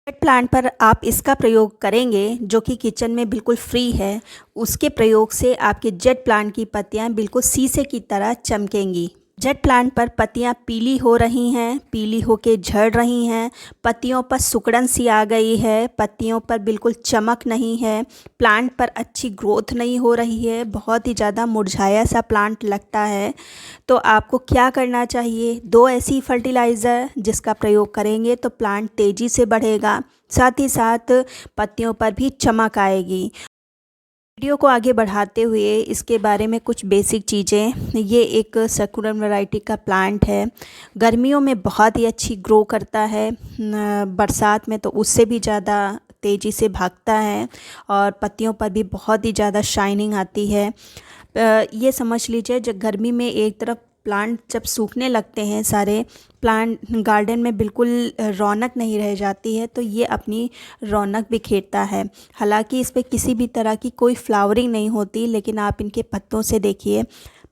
Jade plant पर आप इसका प्रयोग करेंगे जो कि किचन में बिल्कुल फ्री है। उसके प्रयोग से आपके जेट प्लांट की पत्तियां बिल्कुल शीशे की तरह चमकेंगी। जेट प्लांट पर पत्तियां पीली हो रही हैं, पीली होके झड़ रही हैं, पत्तियों पर सिकुड़न सी आ गई है, पत्तियों पर बिल्कुल चमक नहीं है, प्लांट पर अच्छी ग्रोथ नहीं हो रही है, बहुत ही ज़्यादा मुरझाया सा प्लांट लगता है। तो आपको क्या करना चाहिए? 2 ऐसी फर्टिलाइज़र जिसका प्रयोग करेंगे तो प्लांट तेज़ी से बढ़ेगा, साथ ही साथ पत्तियों पर भी चमक आएगी। वीडियो को आगे बढ़ाते हुए इसके बारे में कुछ बेसिक चीज़ें, ये एक सक्यूलेंट वैरायटी का प्लांट है। गर्मियों में बहुत ही अच्छी ग्रो करता है, बरसात में तो उससे भी ज़्यादा तेज़ी से भागता है और पत्तियों पर भी बहुत ही ज़्यादा शाइनिंग आती है। ये समझ लीजिए जब गर्मी में एक तरफ प्लांट जब सूखने लगते हैं सारे प्लांट, गार्डन में बिल्कुल रौनक नहीं रह जाती है, तो ये अपनी रौनक बिखेरता है। हालांकि इस पे किसी भी तरह की कोई फ्लावरिंग नहीं होती, लेकिन आप इनके पत्तों से देखिए,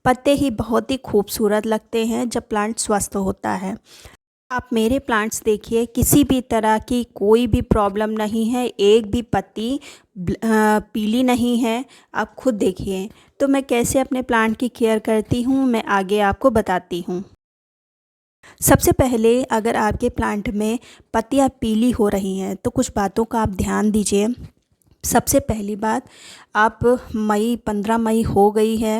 पत्ते ही बहुत ही खूबसूरत लगते हैं जब प्लांट स्वस्थ होता है। आप मेरे प्लांट्स देखिए, किसी भी तरह की कोई भी प्रॉब्लम नहीं है, एक भी पत्ती पीली नहीं है। आप खुद देखिए। तो मैं कैसे अपने प्लांट की केयर करती हूँ, मैं आगे आपको बताती हूँ। सबसे पहले अगर आपके प्लांट में पत्तियाँ पीली हो रही हैं तो कुछ बातों का आप ध्यान दीजिए। सबसे पहली बात, आप 15 मई हो गई है,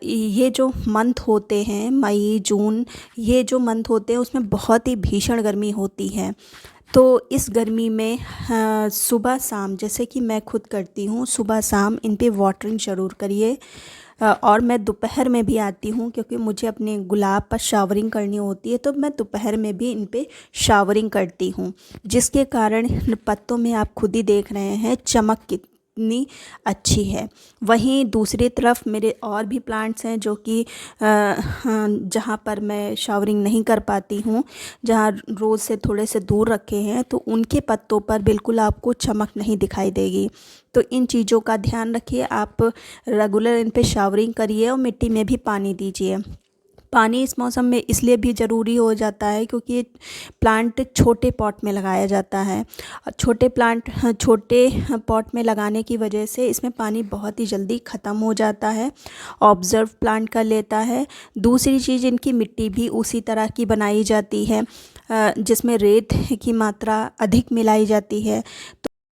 ये जो मंथ होते हैं मई जून, ये जो मंथ होते हैं उसमें बहुत ही भीषण गर्मी होती है। तो इस गर्मी में सुबह शाम, जैसे कि मैं खुद करती हूँ, सुबह शाम इन पे वाटरिंग ज़रूर करिए। और मैं दोपहर में भी आती हूँ क्योंकि मुझे अपने गुलाब पर शावरिंग करनी होती है, तो मैं दोपहर में भी इन पे शावरिंग करती हूँ, जिसके कारण पत्तों में आप खुद ही देख रहे हैं चमक कितनी अच्छी है। वहीं दूसरी तरफ मेरे और भी प्लांट्स हैं जो कि जहाँ पर मैं शावरिंग नहीं कर पाती हूँ, जहाँ रोज़ से थोड़े से दूर रखे हैं, तो उनके पत्तों पर बिल्कुल आपको चमक नहीं दिखाई देगी। तो इन चीज़ों का ध्यान रखिए, आप रेगुलर इन पे शावरिंग करिए और मिट्टी में भी पानी दीजिए। पानी इस मौसम में इसलिए भी ज़रूरी हो जाता है क्योंकि प्लांट छोटे पॉट में लगाया जाता है और छोटे पॉट में लगाने की वजह से इसमें पानी बहुत ही जल्दी ख़त्म हो जाता है, ऑब्ज़र्व प्लांट कर लेता है। दूसरी चीज़, इनकी मिट्टी भी उसी तरह की बनाई जाती है जिसमें रेत की मात्रा अधिक मिलाई जाती है,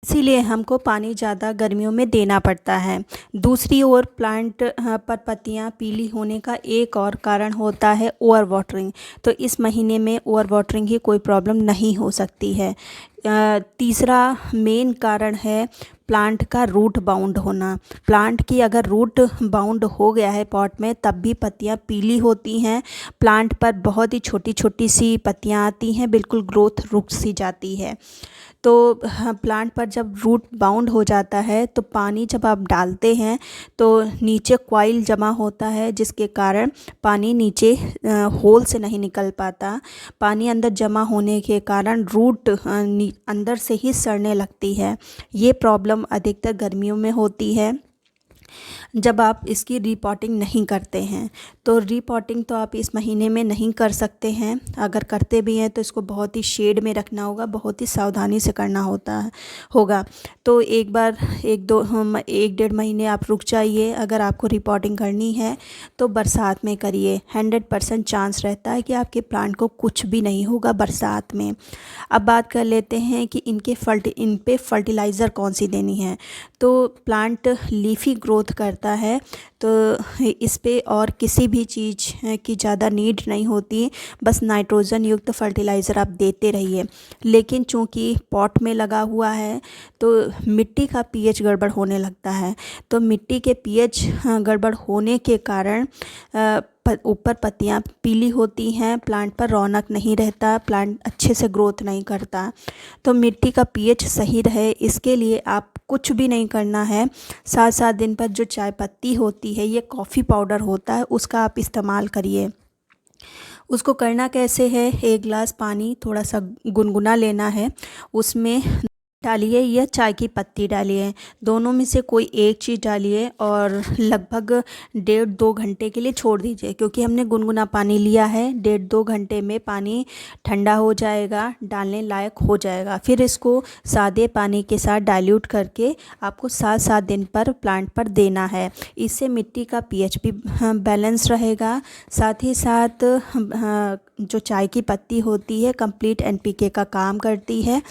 इसीलिए हमको पानी ज़्यादा गर्मियों में देना पड़ता है। दूसरी ओर प्लांट पर पत्तियां पीली होने का एक और कारण होता है ओवर वाटरिंग। तो इस महीने में ओवर वाटरिंग की कोई प्रॉब्लम नहीं हो सकती है। तीसरा मेन कारण है प्लांट का रूट बाउंड होना। प्लांट की अगर रूट बाउंड हो गया है पॉट में, तब भी पत्तियां पीली होती हैं। प्लांट पर बहुत ही छोटी छोटी सी पत्तियां आती हैं, बिल्कुल ग्रोथ रुक सी जाती है। तो प्लांट पर जब रूट बाउंड हो जाता है तो पानी जब आप डालते हैं तो नीचे कॉइल जमा होता है, जिसके कारण पानी नीचे होल से नहीं निकल पाता। पानी अंदर जमा होने के कारण रूट अंदर से ही सड़ने लगती है। ये प्रॉब्लम अधिकतर गर्मियों में होती है जब आप इसकी रीपॉटिंग नहीं करते हैं। तो रीपॉटिंग तो आप इस महीने में नहीं कर सकते हैं, अगर करते भी हैं तो इसको बहुत ही शेड में रखना होगा, बहुत ही सावधानी से करना होगा। तो एक बार 1-1.5 महीने आप रुक जाइए। अगर आपको रिपोर्टिंग करनी है तो बरसात में करिए, 100% चांस रहता है कि आपके प्लांट को कुछ भी नहीं होगा बरसात में। अब बात कर लेते हैं कि इन पे फर्टिलाइज़र कौन सी देनी है। तो प्लांट लीफी ग्रोथ करता है तो इस पे और किसी भी चीज़ की ज़्यादा नीड नहीं होती, बस नाइट्रोजन युक्त फर्टिलाइज़र आप देते रहिए। लेकिन चूँकि पॉट में लगा हुआ है तो मिट्टी का पीएच गड़बड़ होने लगता है। तो मिट्टी के पीएच गड़बड़ होने के कारण ऊपर पत्तियां पीली होती हैं, प्लांट पर रौनक नहीं रहता, प्लांट अच्छे से ग्रोथ नहीं करता। तो मिट्टी का पीएच सही रहे इसके लिए आप कुछ भी नहीं करना है। 7-7 दिन पर जो चाय पत्ती होती है, ये कॉफ़ी पाउडर होता है, उसका आप इस्तेमाल करिए। उसको करना कैसे है, 1 गिलास पानी थोड़ा सा गुनगुना लेना है, उसमें डालिए या चाय की पत्ती डालिए, दोनों में से कोई एक चीज़ डालिए और लगभग 1.5-2 घंटे के लिए छोड़ दीजिए, क्योंकि हमने गुनगुना पानी लिया है। 1.5-2 घंटे में पानी ठंडा हो जाएगा, डालने लायक हो जाएगा। फिर इसको सादे पानी के साथ डाइल्यूट करके आपको 7-7 दिन पर प्लांट पर देना है। इससे मिट्टी का पीएच भी बैलेंस रहेगा। साथ ही साथ जो चाय की पत्ती होती है कंप्लीट एनपीके का काम करती है,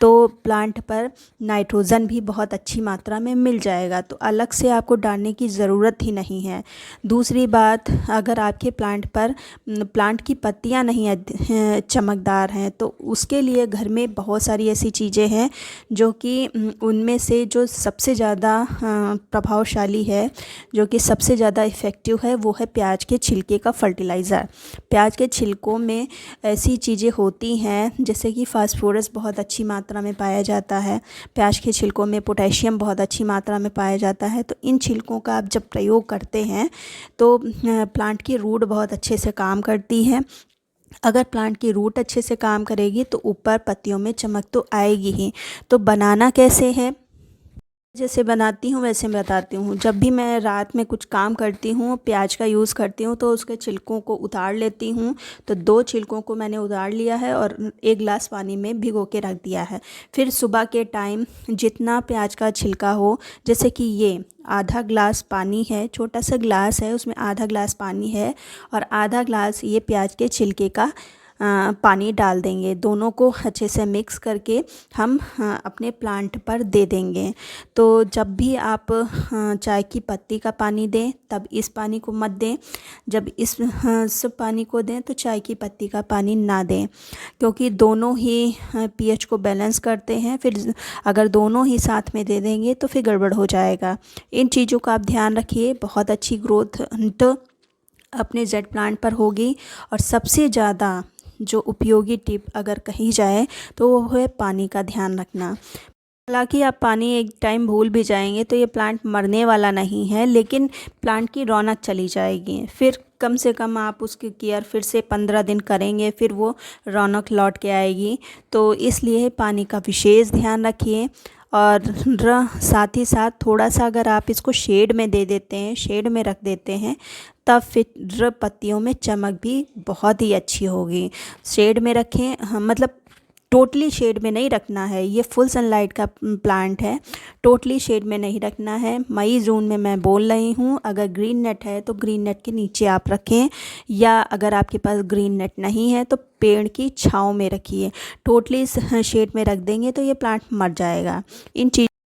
तो प्लांट पर नाइट्रोजन भी बहुत अच्छी मात्रा में मिल जाएगा, तो अलग से आपको डालने की ज़रूरत ही नहीं है। दूसरी बात, अगर आपके प्लांट की पत्तियां नहीं चमकदार हैं, तो उसके लिए घर में बहुत सारी ऐसी चीज़ें हैं जो कि उनमें से जो सबसे ज़्यादा प्रभावशाली है, जो कि सबसे ज़्यादा इफ़ेक्टिव है, वो है प्याज के छिलके का फर्टिलाइज़र। प्याज के छिलकों में ऐसी चीज़ें होती हैं जैसे कि फास्फोरस बहुत अच्छी मात्रा में पाया जाता है, प्याज के छिलकों में पोटेशियम बहुत अच्छी मात्रा में पाया जाता है। तो इन छिलकों का आप जब प्रयोग करते हैं तो प्लांट की रूट बहुत अच्छे से काम करती है। अगर प्लांट की रूट अच्छे से काम करेगी तो ऊपर पत्तियों में चमक तो आएगी ही। तो बनाना कैसे है, जैसे बनाती हूँ वैसे मैं बताती हूँ। जब भी मैं रात में कुछ काम करती हूँ, प्याज का यूज़ करती हूँ, तो उसके छिलकों को उतार लेती हूँ। तो 2 छिलकों को मैंने उतार लिया है और 1 गिलास पानी में भिगो के रख दिया है। फिर सुबह के टाइम जितना प्याज का छिलका हो, जैसे कि ये आधा ग्लास पानी है, छोटा सा ग्लास है, उसमें आधा ग्लास पानी है और आधा ग्लास ये प्याज के छिलके का पानी डाल देंगे। दोनों को अच्छे से मिक्स करके हम अपने प्लांट पर दे देंगे। तो जब भी आप चाय की पत्ती का पानी दें तब इस पानी को मत दें, जब इस सब पानी को दें तो चाय की पत्ती का पानी ना दें, क्योंकि दोनों ही पीएच को बैलेंस करते हैं। फिर अगर दोनों ही साथ में दे देंगे तो फिर गड़बड़ हो जाएगा। इन चीज़ों का आप ध्यान रखिए, बहुत अच्छी ग्रोथ तो अपने जेड प्लांट पर होगी। और सबसे ज़्यादा जो उपयोगी टिप अगर कही जाए तो वो है पानी का ध्यान रखना। हालांकि आप पानी एक टाइम भूल भी जाएंगे तो ये प्लांट मरने वाला नहीं है, लेकिन प्लांट की रौनक चली जाएगी। फिर कम से कम आप उसकी केयर फिर से 15 दिन करेंगे, फिर वो रौनक लौट के आएगी। तो इसलिए पानी का विशेष ध्यान रखिए। और साथ ही साथ थोड़ा सा अगर आप इसको शेड में दे देते हैं, शेड में रख देते हैं, तब फिर पत्तियों में चमक भी बहुत ही अच्छी होगी। शेड में रखें, हाँ, मतलब टोटली शेड में नहीं रखना है, ये फुल सनलाइट का प्लांट है, टोटली शेड में नहीं रखना है। मई जून में मैं बोल रही हूँ, अगर ग्रीन नेट है तो ग्रीन नेट के नीचे आप रखें, या अगर आपके पास ग्रीन नेट नहीं है तो पेड़ की छांव में रखिए। टोटली शेड में रख देंगे तो ये प्लांट मर जाएगा।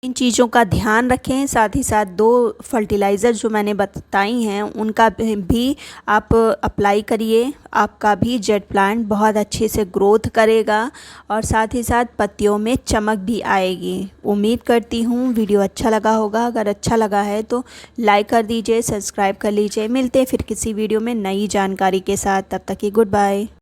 इन चीज़ों का ध्यान रखें। साथ ही साथ 2 फर्टिलाइज़र जो मैंने बताई हैं उनका भी आप अप्लाई करिए, आपका भी जेड प्लांट बहुत अच्छे से ग्रोथ करेगा और साथ ही साथ पत्तियों में चमक भी आएगी। उम्मीद करती हूँ वीडियो अच्छा लगा होगा। अगर अच्छा लगा है तो लाइक कर दीजिए, सब्सक्राइब कर लीजिए। मिलते हैं फिर किसी वीडियो में नई जानकारी के साथ, तब तक की गुड बाय।